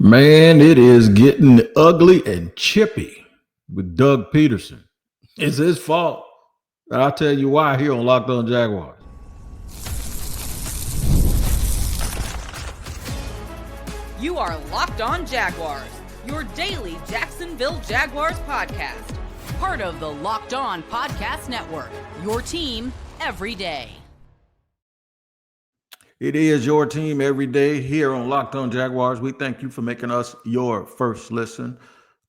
Man, it is getting ugly and chippy with Doug Pederson. It's his fault. And I'll tell you why here on Locked On Jaguars. You are Locked On Jaguars, your daily Jacksonville Jaguars podcast. Part of the Locked On Podcast Network, your team every day. It is your team every day here on Locked On Jaguars. We thank you for making us your first listen.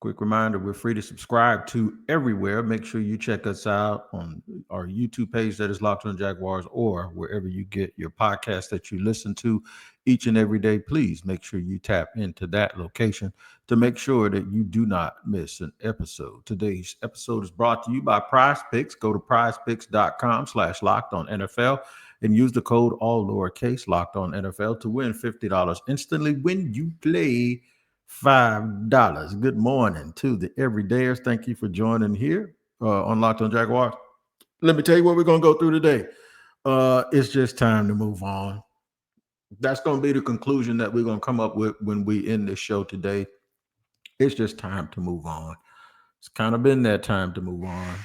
Quick reminder, we're free to subscribe to everywhere. Make sure you check us out on our YouTube page that is Locked On Jaguars, or wherever you get your podcast that you listen to each and every day. Please make sure you tap into that location to make sure that you do not miss an episode. Today's episode is brought to you by Prize Picks. Go to prizepicks.com/LockedOnNFL and use the code all lowercase Locked On NFL to win $50 instantly when you play $5. Good morning to the everydayers. Thank you for joining here on Locked On Jaguars. Let me tell you what we're going to go through today. It's just time to move on. That's going to be the conclusion that we're going to come up with when we end this show today. It's just time to move on. It's kind of been that time to move on.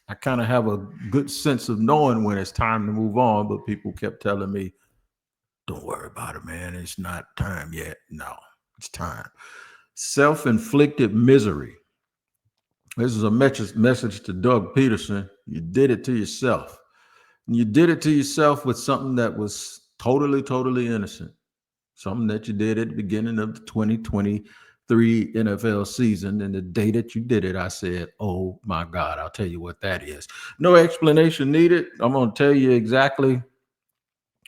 I kind of have a good sense of knowing when it's time to move on, but people kept telling me, don't worry about it, man. It's not time yet. No. It's time. Self-inflicted misery. This is a message to Doug Pederson. You did it to yourself. And you did it to yourself with something that was totally innocent. Something that you did at the beginning of the 2023 NFL season. And the day that you did it, I said, oh my God, I'll tell you what that is. No explanation needed. I'm going to tell you exactly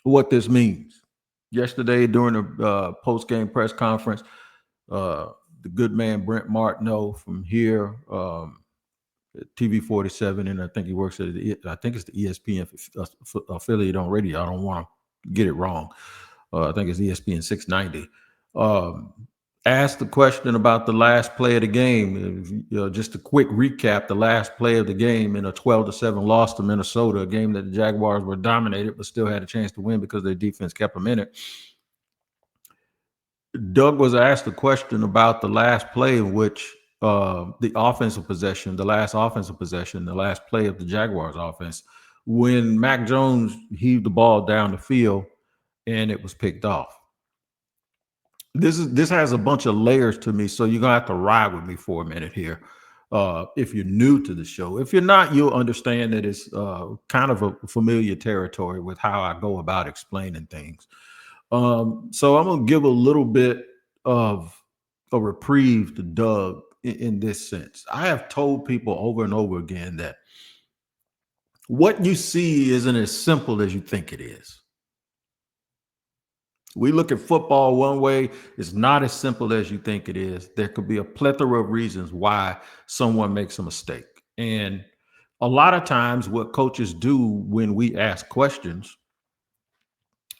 what this means. Yesterday, during the post-game press conference, the good man Brent Martineau from here, TV 47, and I think he works at it's the ESPN affiliate on radio. I don't want to get it wrong. I think it's ESPN 690. Asked the question about the last play of the game. Just a quick recap: the last play of the game in a 12-7 loss to Minnesota, a game that the Jaguars were dominated but still had a chance to win because their defense kept them in it. Doug was asked a question about the last play in which the last offensive possession, the last play of the Jaguars offense, when Mac Jones heaved the ball down the field and it was picked off. This has a bunch of layers to me, so you're gonna have to ride with me for a minute here. If you're new to the show, if you're not, you'll understand that it's kind of a familiar territory with how I go about explaining things. So I'm gonna give a little bit of a reprieve to Doug in this sense. I have told people over and over again that what you see isn't as simple as you think it is. We look at football one way. It's not as simple as you think it is. There could be a plethora of reasons why someone makes a mistake. And a lot of times what coaches do when we ask questions,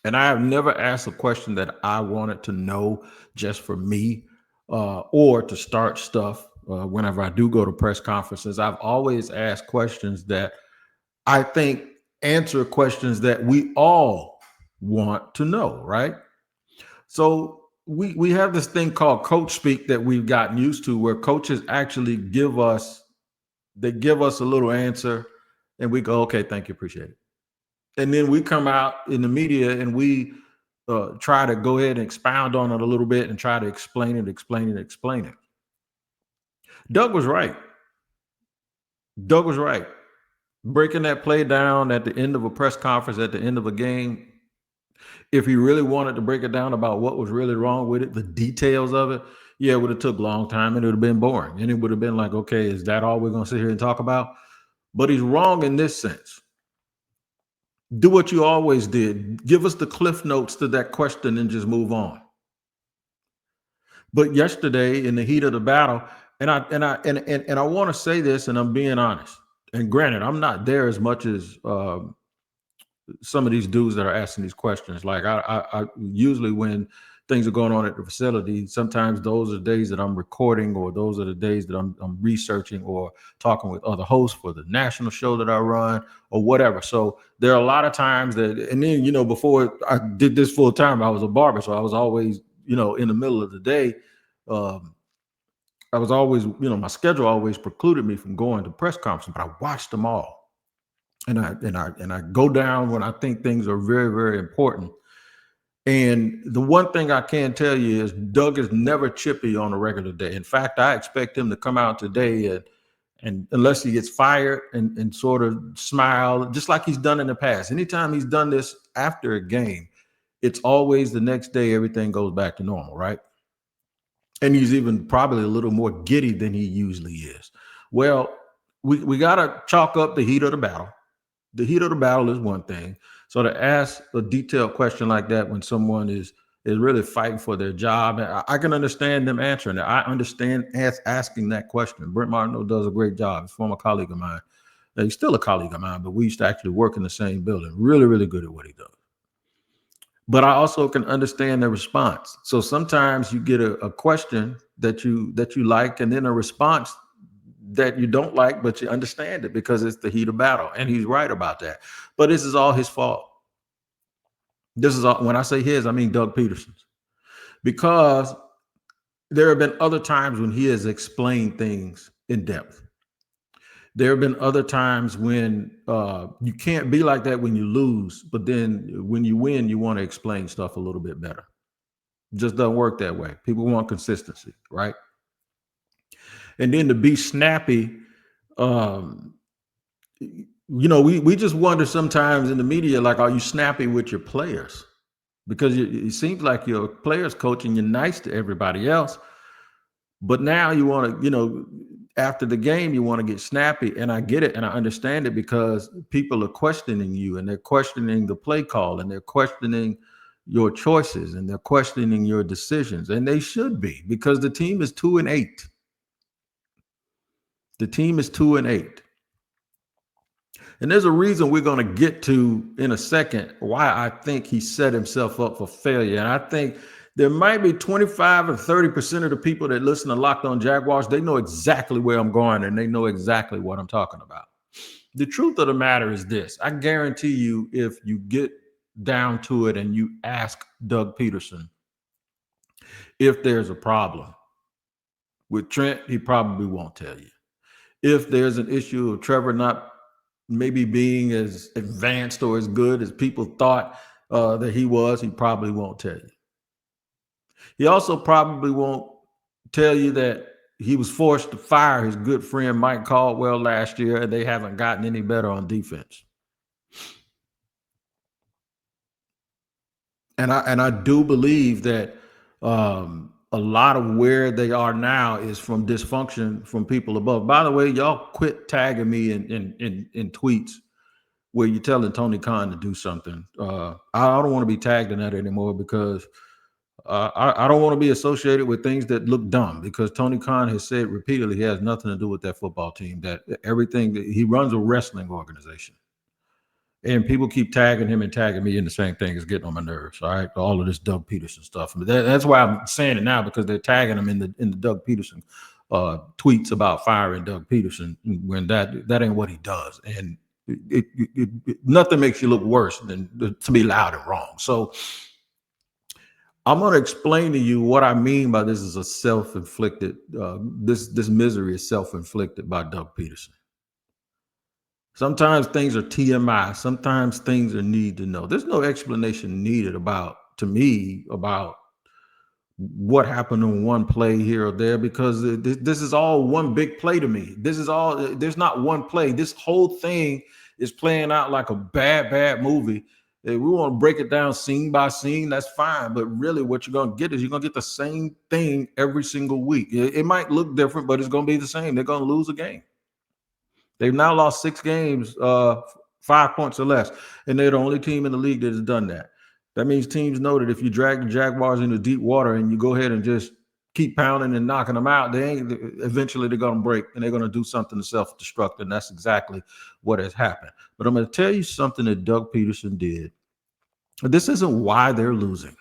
and I have never asked a question that I wanted to know just for me or to start stuff whenever I do go to press conferences. I've always asked questions that I think answer questions that we all want to know, right? So we have this thing called coach speak that we've gotten used to, where coaches actually give us a little answer and we go, okay, thank you, appreciate it. And then we come out in the media and we try to go ahead and expound on it a little bit and try to explain it. Doug was right. Breaking that play down at the end of a press conference, at the end of a game, if he really wanted to break it down about what was really wrong with it, the details of it, yeah, it would have took a long time and it would have been boring. And it would have been like, okay, is that all we're going to sit here and talk about? But he's wrong in this sense. Do what you always did. Give us the cliff notes to that question and just move on. But yesterday, in the heat of the battle, and I want to say this, and I'm being honest. And granted, I'm not there as much as some of these dudes that are asking these questions. Like I usually when things are going on at the facility, sometimes those are the days that I'm recording, or those are the days that I'm researching or talking with other hosts for the national show that I run or whatever. So there are a lot of times that, and then, before I did this full time, I was a barber. So I was always, in the middle of the day, I was always, my schedule always precluded me from going to press conferences, but I watched them all. And I go down when I think things are very, very important. And the one thing I can tell you is Doug is never chippy on a regular day. In fact, I expect him to come out today and unless he gets fired and sort of smile, just like he's done in the past. Anytime he's done this after a game, it's always the next day, everything goes back to normal, right? And he's even probably a little more giddy than he usually is. Well, we got to chalk up the heat of the battle. The heat of the battle is one thing. So to ask a detailed question like that when someone is really fighting for their job, I can understand them answering it. I understand asking that question. Brent Martineau does a great job. He's a former colleague of mine. He's still a colleague of mine, but we used to actually work in the same building. Really, really good at what he does. But I also can understand the response. So sometimes you get a question that you like, and then a response that you don't like, but you understand it because it's the heat of battle. And he's right about that. But this is all his fault. This is all, when I say his, I mean Doug Pederson's. Because there have been other times when he has explained things in depth. There have been other times when you can't be like that when you lose, but then when you win, you want to explain stuff a little bit better. It just doesn't work that way. People want consistency, right? And then to be snappy, we just wonder sometimes in the media, like, are you snappy with your players? Because it seems like your players coach and you're nice to everybody else. But now you want to, after the game, you want to get snappy. And I get it. And I understand it because people are questioning you and they're questioning the play call and they're questioning your choices and they're questioning your decisions. And they should be, because the team is 2-8. The team is 2-8. And there's a reason we're going to get to in a second why I think he set himself up for failure. And I think there might be 25 or 30% of the people that listen to Locked On Jaguars, they know exactly where I'm going and they know exactly what I'm talking about. The truth of the matter is this. I guarantee you, if you get down to it and you ask Doug Pederson if there's a problem with Trent, he probably won't tell you. If there's an issue of Trevor not maybe being as advanced or as good as people thought that he was, he probably won't tell you. He also probably won't tell you that he was forced to fire his good friend Mike Caldwell last year and they haven't gotten any better on defense. And I do believe that a lot of where they are now is from dysfunction from people above. By the way, y'all quit tagging me in tweets where you're telling Tony Khan to do something. I don't want to be tagged in that anymore because I don't want to be associated with things that look dumb, because Tony Khan has said repeatedly he has nothing to do with that football team, that everything that he runs a wrestling organization. And people keep tagging him and tagging me in the same thing. Is getting on my nerves. All right, all of this Doug Pederson stuff. That's why I'm saying it now, because they're tagging him in the Doug Pederson tweets about firing Doug Pederson when that ain't what he does. And nothing makes you look worse than to be loud and wrong. So I'm going to explain to you what I mean by this is a self-inflicted. This misery is self-inflicted by Doug Pederson. Sometimes things are TMI. Sometimes things are need to know. There's no explanation needed about what happened in one play here or there, because this is all one big play to me. There's not one play. This whole thing is playing out like a bad movie. If we want to break it down scene by scene, that's fine. But really what you're going to get is you're going to get the same thing every single week. It might look different, but it's going to be the same. They're going to lose a game. They've now lost 6 games, 5 points or less, and they're the only team in the league that has done that. That means teams know that if you drag the Jaguars into deep water and you go ahead and just keep pounding and knocking them out, eventually they're going to break and they're going to do something to self-destruct, and that's exactly what has happened. But I'm going to tell you something that Doug Pederson did. This isn't why they're losing,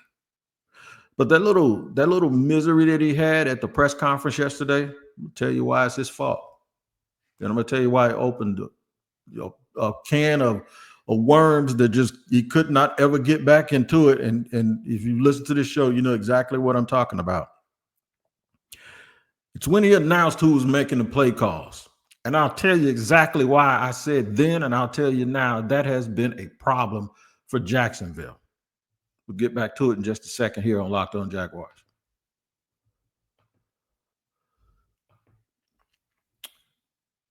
but that little misery that he had at the press conference yesterday, I'll tell you why it's his fault. And I'm going to tell you why he opened a can of of worms that just he could not ever get back into it. And if you listen to this show, you know exactly what I'm talking about. It's when he announced who was making the play calls. And I'll tell you exactly why I said then, and I'll tell you now, that has been a problem for Jacksonville. We'll get back to it in just a second here on Locked On Jaguars.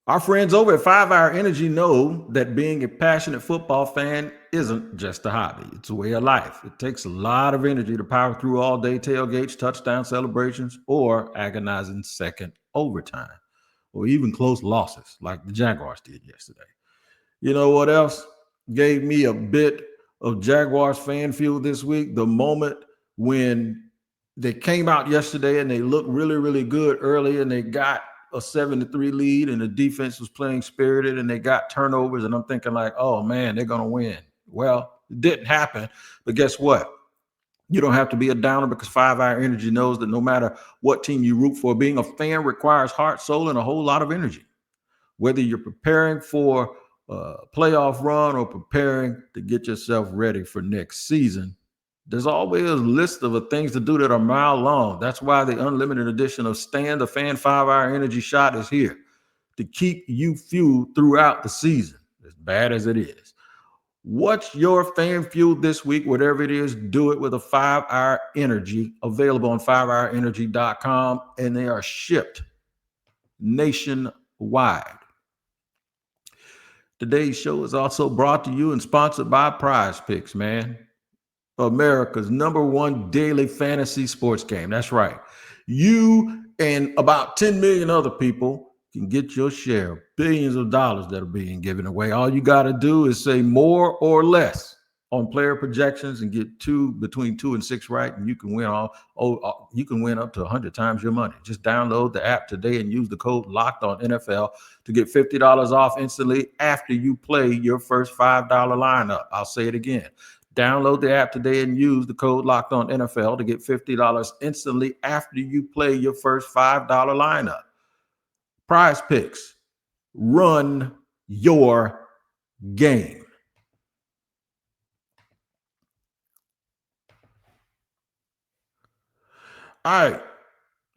Our friends over at 5 Hour Energy know that being a passionate football fan isn't just a hobby. It's a way of life. It takes a lot of energy to power through all-day tailgates, touchdown celebrations, or agonizing second overtime, or even close losses like the Jaguars did yesterday. You know what else gave me a bit of Jaguars fan fuel this week? The moment when they came out yesterday and they looked really, really good early and they got a 7-3 lead and the defense was playing spirited and they got turnovers. And I'm thinking like, oh man, they're going to win. Well, it didn't happen. But guess what? You don't have to be a downer because 5 Hour Energy knows that no matter what team you root for, being a fan requires heart, soul, and a whole lot of energy. Whether you're preparing for a playoff run or preparing to get yourself ready for next season, there's always a list of things to do that are mile long. That's why the unlimited edition of Stand the Fan 5 Hour Energy Shot is here to keep you fueled throughout the season, as bad as it is. What's your fan fuel this week? Whatever it is, do it with a 5 Hour Energy, available on 5hourenergy.com, and they are shipped nationwide. Today's show is also brought to you and sponsored by Prize Picks, man. America's #1 daily fantasy sports game. That's right. You and about 10 million other people can get your share of billions of dollars that are being given away. All you got to do is say more or less on player projections and get between 2 and 6 right, and you can win you can win up to 100 times your money. Just download the app today and use the code LOCKEDONNFL to get $50 off instantly after you play your first $5 lineup. I'll say it again. Download the app today and use the code LOCKEDONNFL to get $50 instantly after you play your first $5 lineup. Prize Picks. Run your game. All right.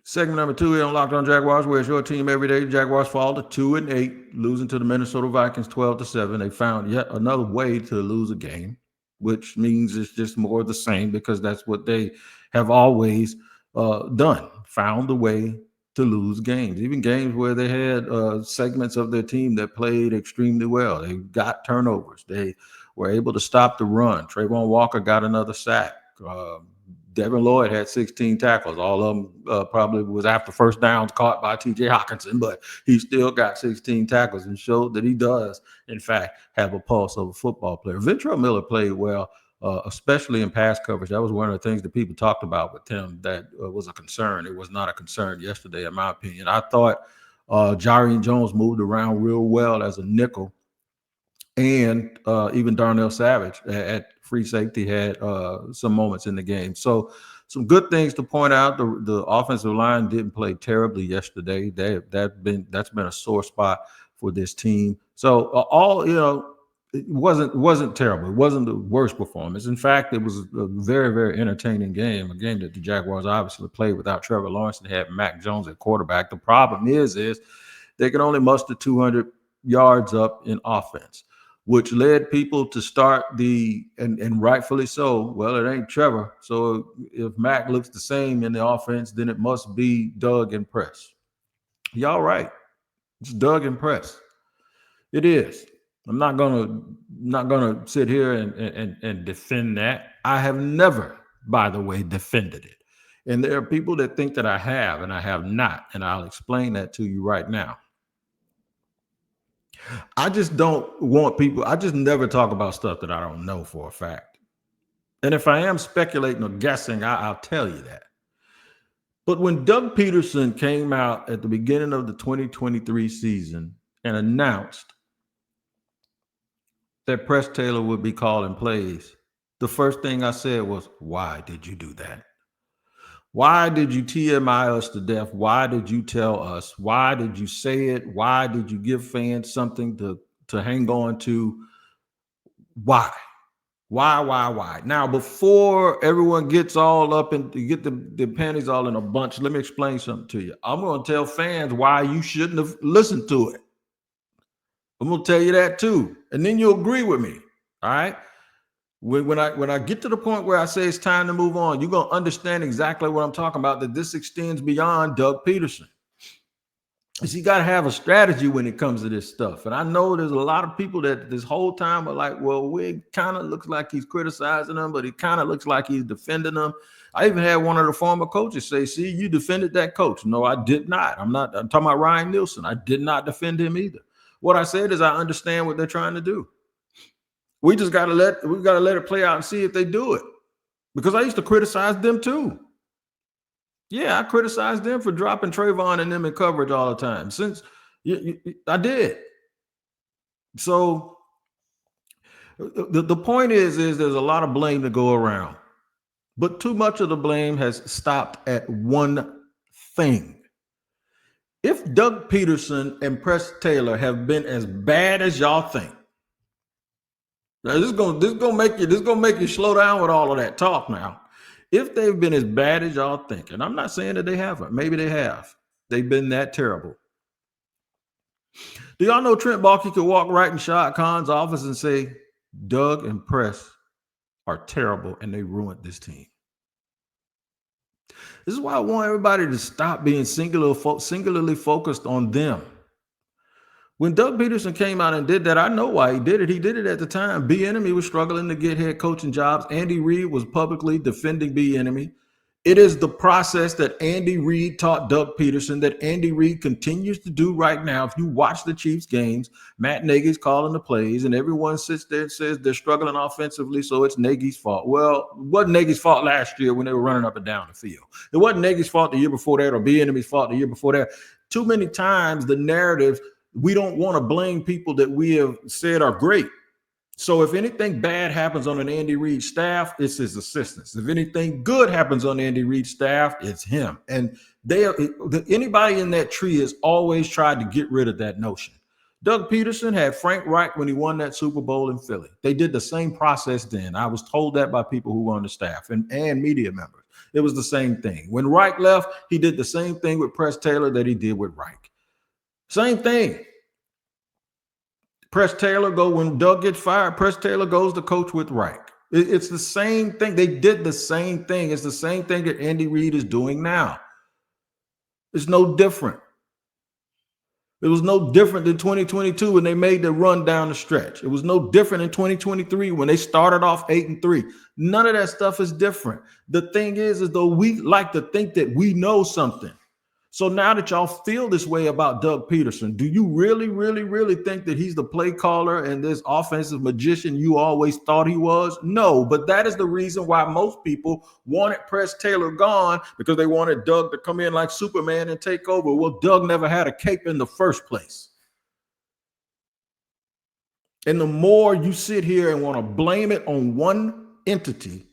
Segment number 2 here on Locked On Jaguars, where it's your team every day. The Jaguars fall to 2-8, losing to the Minnesota Vikings 12-7. They found yet another way to lose a game, which means it's just more of the same because that's what they have always done, found a way to lose games, even games where they had segments of their team that played extremely well. They got turnovers. They were able to stop the run. Trayvon Walker got another sack. Devin Lloyd had 16 tackles. All of them probably was after first downs caught by T.J. Hockenson, but he still got 16 tackles and showed that he does, in fact, have a pulse of a football player. Ventrell Miller played well, especially in pass coverage. That was one of the things that people talked about with him that was a concern. It was not a concern yesterday, in my opinion. I thought Jarian Jones moved around real well as a nickel. And even Darnell Savage at free safety had some moments in the game. So some good things to point out. The offensive line didn't play terribly yesterday. That's been a sore spot for this team. So it wasn't terrible. It wasn't the worst performance. In fact, it was a very, very entertaining game, a game that the Jaguars obviously played without Trevor Lawrence and had Mac Jones at quarterback. The problem is they can only muster 200 yards up in offense, which led people to start and rightfully so, well, it ain't Trevor. So if Mac looks the same in the offense, then it must be Doug and Press. Y'all right. It's Doug and Press. It is. I'm not gonna sit here and defend that. I have never, by the way, defended it. And there are people that think that I have, and I have not. And I'll explain that to you right now. I just don't want people. I just never talk about stuff that I don't know for a fact. And if I am speculating or guessing, I'll tell you that. But when Doug Pederson came out at the beginning of the 2023 season and announced that Press Taylor would be calling plays, the first thing I said was, why did you do that? Why did you TMI us to death? Why did you tell us? Why did you say it? Why did you give fans something to hang on to? Why? Why? Now, before everyone gets all up and get the panties all in a bunch, let me explain something to you. I'm going to tell fans why you shouldn't have listened to it. I'm going to tell you that too. And then you'll agree with me. All right. When I get to the point where I say it's time to move on, you're going to understand exactly what I'm talking about, that this extends beyond Doug Pederson. Because you got to have a strategy when it comes to this stuff. And I know there's a lot of people that this whole time are like, well, it kind of looks like he's criticizing them, but it kind of looks like he's defending them. I even had one of the former coaches say, see, you defended that coach. No, I did not. I'm talking about Ryan Nielsen. I did not defend him either. What I said is I understand what they're trying to do. We just got to let it play out and see if they do it. Because I used to criticize them too. Yeah, I criticized them for dropping Trayvon and them in coverage all the time. I did. So the point is there's a lot of blame to go around. But too much of the blame has stopped at one thing. If Doug Pederson and Press Taylor have been as bad as y'all think, now this is gonna make you slow down with all of that talk now. If they've been as bad as y'all think, and I'm not saying that they haven't, maybe they have. They've been that terrible. Do y'all know Trent Baalke could walk right in Shad Khan's office and say, Doug and Press are terrible and they ruined this team? This is why I want everybody to stop being singularly focused on them. When Doug Pederson came out and did that, I know why he did it. He did it at the time. Bieniemy was struggling to get head coaching jobs. Andy Reid was publicly defending Bieniemy. It is the process that Andy Reid taught Doug Pederson that Andy Reid continues to do right now. If you watch the Chiefs games, Matt Nagy's calling the plays, and everyone sits there and says they're struggling offensively, so it's Nagy's fault. Well, it wasn't Nagy's fault last year when they were running up and down the field. It wasn't Nagy's fault the year before that, or Bieniemy's fault the year before that. Too many times the narratives, we don't want to blame people that we have said are great. So if anything bad happens on an Andy Reid staff, it's his assistants. If anything good happens on Andy Reid's staff, it's him. And anybody in that tree has always tried to get rid of that notion. Doug Pederson had Frank Reich when he won that Super Bowl in Philly. They did the same process then. I was told that by people who were on the staff and media members. It was the same thing. When Reich left, he did the same thing with Press Taylor that he did with Reich. Same thing. When Doug gets fired, Press Taylor goes to coach with Reich. It's the same thing. They did the same thing. It's the same thing that Andy Reid is doing now. It's no different. It was no different than 2022 when they made the run down the stretch. It was no different in 2023 when they started off 8-3. None of that stuff is different. The thing is though we like to think that we know something. So now that y'all feel this way about Doug Pederson, do you really, really, really think that he's the play caller and this offensive magician you always thought he was? No, but that is the reason why most people wanted Press Taylor gone, because they wanted Doug to come in like Superman and take over. Well, Doug never had a cape in the first place. And the more you sit here and want to blame it on one entity,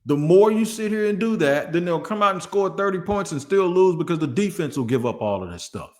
the more you sit here and do that, then they'll come out and score 30 points and still lose because the defense will give up all of this stuff.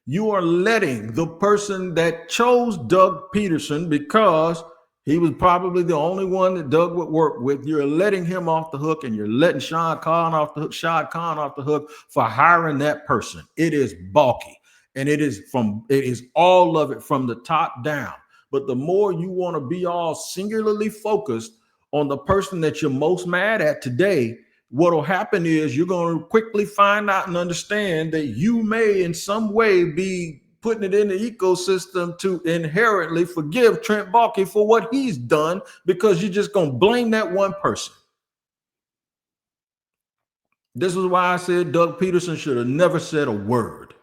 You are letting the person that chose Doug Pederson, because he was probably the only one that Doug would work with, you're letting him off the hook, and you're letting Shad Khan off the hook for hiring that person. It is Baalke, and it is all of it from the top down. But the more you want to be all singularly focused on the person that you're most mad at today, what will happen is you're going to quickly find out and understand that you may in some way be putting it in the ecosystem to inherently forgive Trent Baalke for what he's done, because you're just going to blame that one person. This is why I said Doug Pederson should have never said a word.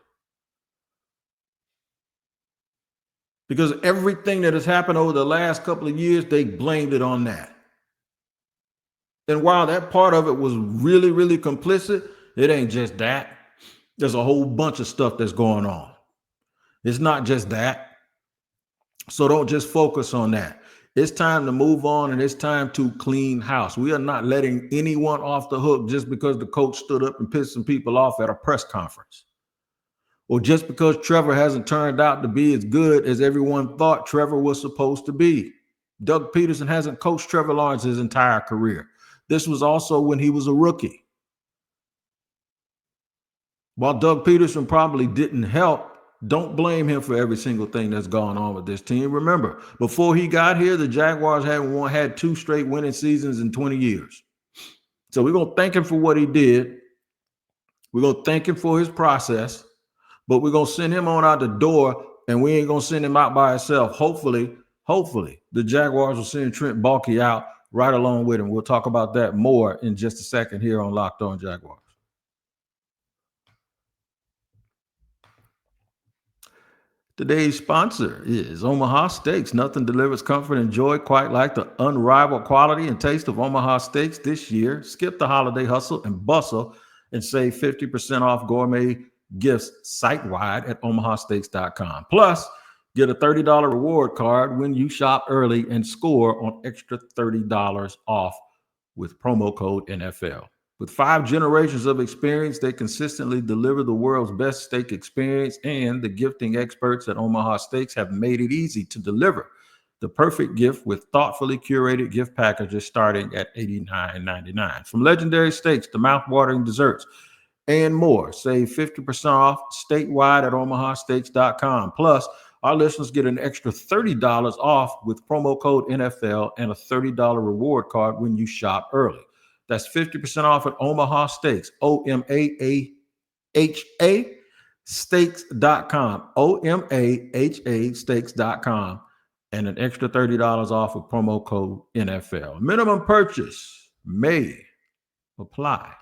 Because everything that has happened over the last couple of years, they blamed it on that. And while that part of it was really, really complicit, it ain't just that. There's a whole bunch of stuff that's going on. It's not just that. So don't just focus on that. It's time to move on, and it's time to clean house. We are not letting anyone off the hook just because the coach stood up and pissed some people off at a press conference. or just because Trevor hasn't turned out to be as good as everyone thought Trevor was supposed to be. Doug Pederson hasn't coached Trevor Lawrence his entire career. This was also when he was a rookie. While Doug Pederson probably didn't help, don't blame him for every single thing that's gone on with this team. Remember, before he got here, the Jaguars had 2 straight winning seasons in 20 years. So we're going to thank him for what he did. We're going to thank him for his process, but we're going to send him on out the door, and we ain't going to send him out by himself. Hopefully, the Jaguars will send Trent Baalke out right along with him. We'll talk about that more in just a second here on Locked On Jaguars. Today's sponsor is Omaha Steaks. Nothing delivers comfort and joy quite like the unrivaled quality and taste of Omaha Steaks this year. Skip the holiday hustle and bustle and save 50% off gourmet gifts site-wide at omahasteaks.com. Plus, get a $30 reward card when you shop early and score on extra $30 off with promo code NFL. With 5 generations of experience, they consistently deliver the world's best steak experience, and the gifting experts at Omaha Steaks have made it easy to deliver the perfect gift with thoughtfully curated gift packages starting at $89.99. From legendary steaks to mouth-watering desserts and more, save 50% off statewide at omahasteaks.com. Plus, our listeners get an extra $30 off with promo code NFL and a $30 reward card when you shop early. That's 50% off at Omaha Steaks, OMAHA steaks.com, OMAHA steaks.com, and an extra $30 off with promo code NFL. Minimum purchase may apply.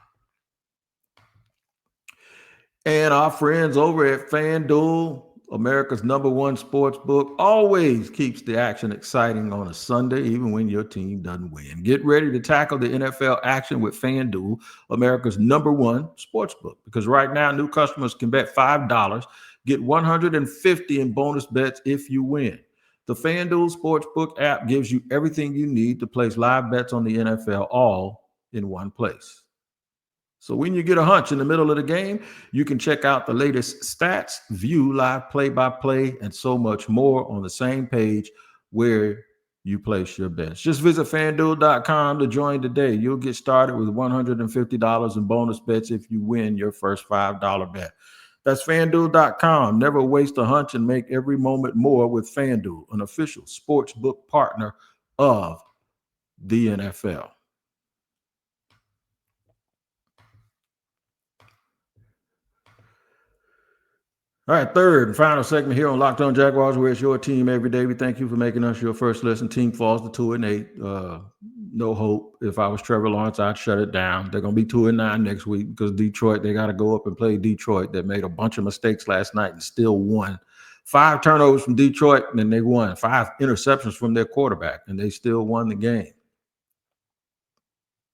And our friends over at FanDuel, America's #1 sports book, always keeps the action exciting on a Sunday, even when your team doesn't win. Get ready to tackle the NFL action with FanDuel, America's #1 sports book. Because right now, new customers can bet $5, get $150 in bonus bets if you win. The FanDuel Sportsbook app gives you everything you need to place live bets on the NFL all in one place. So when you get a hunch in the middle of the game, you can check out the latest stats, view live play-by-play, and so much more on the same page where you place your bets. Just visit FanDuel.com to join today. You'll get started with $150 in bonus bets if you win your first $5 bet. That's FanDuel.com. Never waste a hunch and make every moment more with FanDuel, an official sportsbook partner of the NFL. All right, third and final segment here on Locked On Jaguars, where it's your team every day. We thank you for making us your first listen. Team falls to 2-8. No hope. If I was Trevor Lawrence, I'd shut it down. They're going to be 2-9 next week because Detroit, they got to go up and play Detroit that made a bunch of mistakes last night and still won. 5 turnovers from Detroit, and then they won. 5 interceptions from their quarterback, and they still won the game.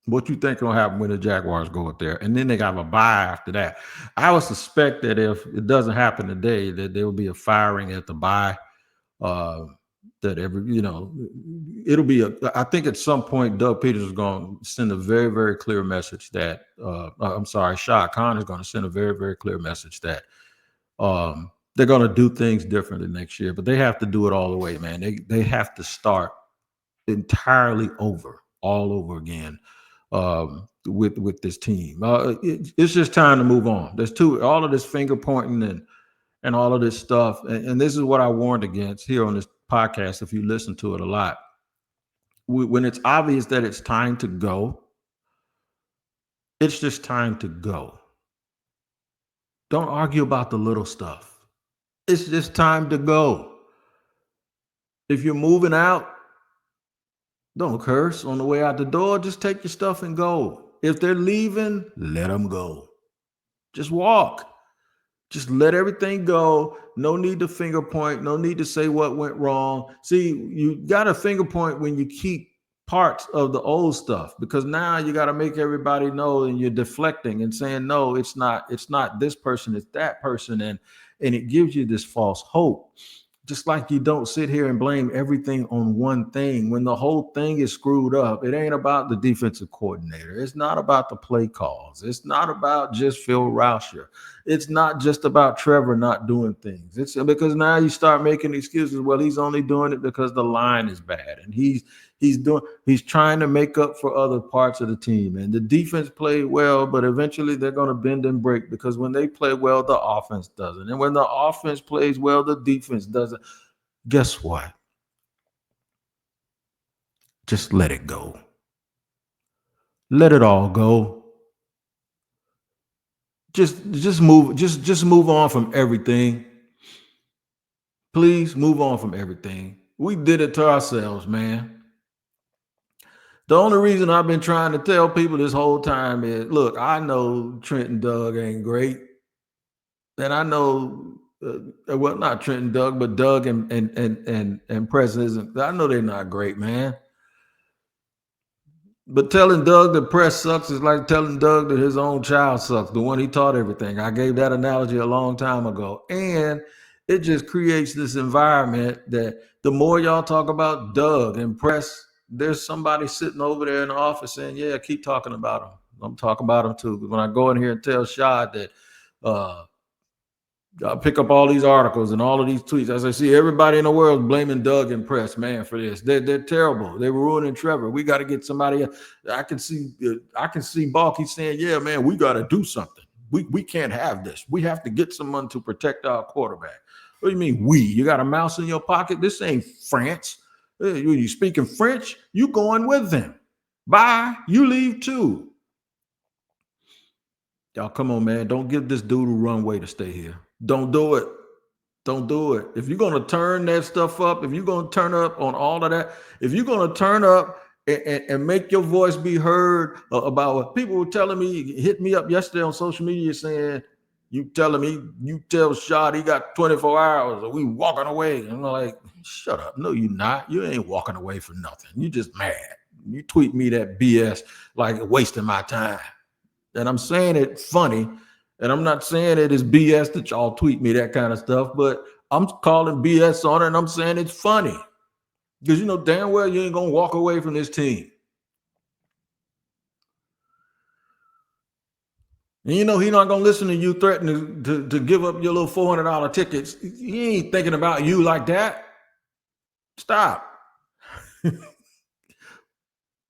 What you think will happen when the Jaguars go up there? And then they got a bye after that. I would suspect that if it doesn't happen today, that there will be a firing at the bye. That it'll be I think at some point, Doug Pederson is going to send a very, very clear message that, Shad Khan is going to send a very, very clear message that they're going to do things differently next year, but they have to do it all the way, man. They have to start entirely all over again. With this team, it's just time to move on. There's all of this finger pointing and all of this stuff, and this is what I warned against here on this podcast. If you listen to it a lot, when it's obvious that it's time to go, it's just time to go. Don't argue about the little stuff. It's just time to go. If you're moving out, don't curse on the way out the door. Just take your stuff and go. If they're leaving, let them go. Just walk. Just let everything go. No need to finger point. No need to say what went wrong. See, you got to finger point when you keep parts of the old stuff, because now you got to make everybody know, and you're deflecting and saying, no, it's not this person, it's that person. And it gives you this false hope. Just like you don't sit here and blame everything on one thing. When the whole thing is screwed up, it ain't about the defensive coordinator. It's not about the play calls. It's not about just Phil Rauscher. It's not just about Trevor not doing things. It's because now you start making excuses. Well, he's only doing it because the line is bad, and he's trying to make up for other parts of the team. And the defense played well, but eventually they're going to bend and break, because when they play well, the offense doesn't. And when the offense plays well, the defense doesn't. Guess what? Just let it go. Let it all go. Just move on from everything. Please move on from everything. We did it to ourselves, man. The only reason I've been trying to tell people this whole time is, look, I know Trent and Doug ain't great. And I know, well, not Trent and Doug, but Doug and Press isn't. I know they're not great, man. But telling Doug that Press sucks is like telling Doug that his own child sucks, the one he taught everything. I gave that analogy a long time ago. And it just creates this environment that the more y'all talk about Doug and Press, there's somebody sitting over there in the office saying, yeah, keep talking about him. I'm talking about him too. Because when I go in here and tell Shad that I pick up all these articles and all of these tweets, as I see everybody in the world blaming Doug and Press, man, for this. They're terrible. They were ruining Trevor. We got to get somebody else. I can see Baalke saying, yeah, man, we got to do something. We can't have this. We have to get someone to protect our quarterback. What do you mean we? You got a mouse in your pocket? This ain't France. You speaking French? You going with them. Bye. You leave too. Y'all, come on, man. Don't give this dude a runway to stay here. Don't do it. Don't do it. If you're going to turn that stuff up, if you're going to turn up on all of that, if you're going to turn up and make your voice be heard about what people were telling me, hit me up yesterday on social media saying, you tell Shad he got 24 hours or we walking away. And I'm like, shut up. No, you're not. You ain't walking away for nothing. You just mad. You tweet me that BS like wasting my time. And I'm saying it funny. And I'm not saying it is BS that y'all tweet me that kind of stuff, but I'm calling BS on it and I'm saying it's funny. Because you know damn well you ain't going to walk away from this team. And you know he's not going to listen to you threatening to give up your little $400 tickets. He ain't thinking about you like that. Stop.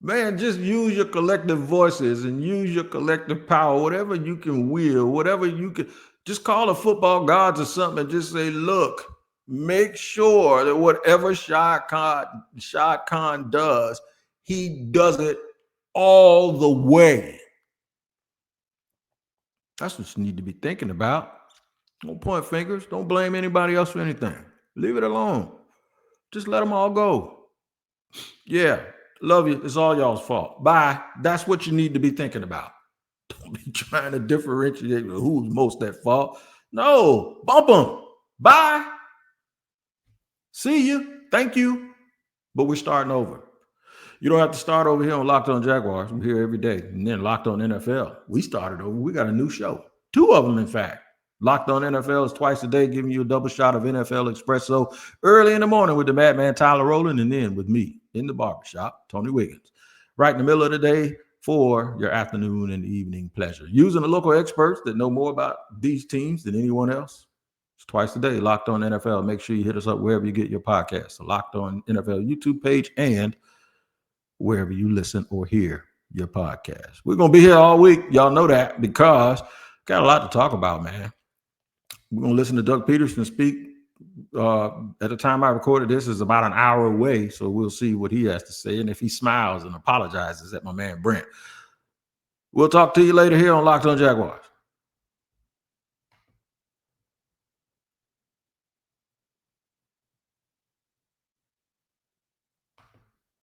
Man, just use your collective voices and use your collective power, whatever you can wield, whatever you can. Just call the football gods or something and just say, look, make sure that whatever Shad Khan does, he does it all the way. That's what you need to be thinking about. Don't point fingers. Don't blame anybody else for anything. Leave it alone. Just let them all go. Yeah. Love you. It's all y'all's fault. Bye. That's what you need to be thinking about. Don't be trying to differentiate who's most at fault. No. Bump them. Bye. See you. Thank you. But we're starting over. You don't have to start over here on Locked On Jaguars. We're here every day. And then Locked On NFL. We started over. We got a new show. 2 of them, in fact. Locked On NFL is twice a day, giving you a double shot of NFL Espresso early in the morning with the madman Tyler Rowland, and then with me in the barbershop, Tony Wiggins, right in the middle of the day for your afternoon and evening pleasure. Using the local experts that know more about these teams than anyone else. It's twice a day, Locked On NFL. Make sure you hit us up wherever you get your podcasts, the Locked On NFL YouTube page, and wherever you listen or hear your podcast. We're going to be here all week. Y'all know that because got a lot to talk about, man. We're going to listen to Doug Pederson speak. At the time I recorded this is about an hour away, so we'll see what he has to say and if he smiles and apologizes at my man Brent. We'll talk to you later here on Locked On Jaguars.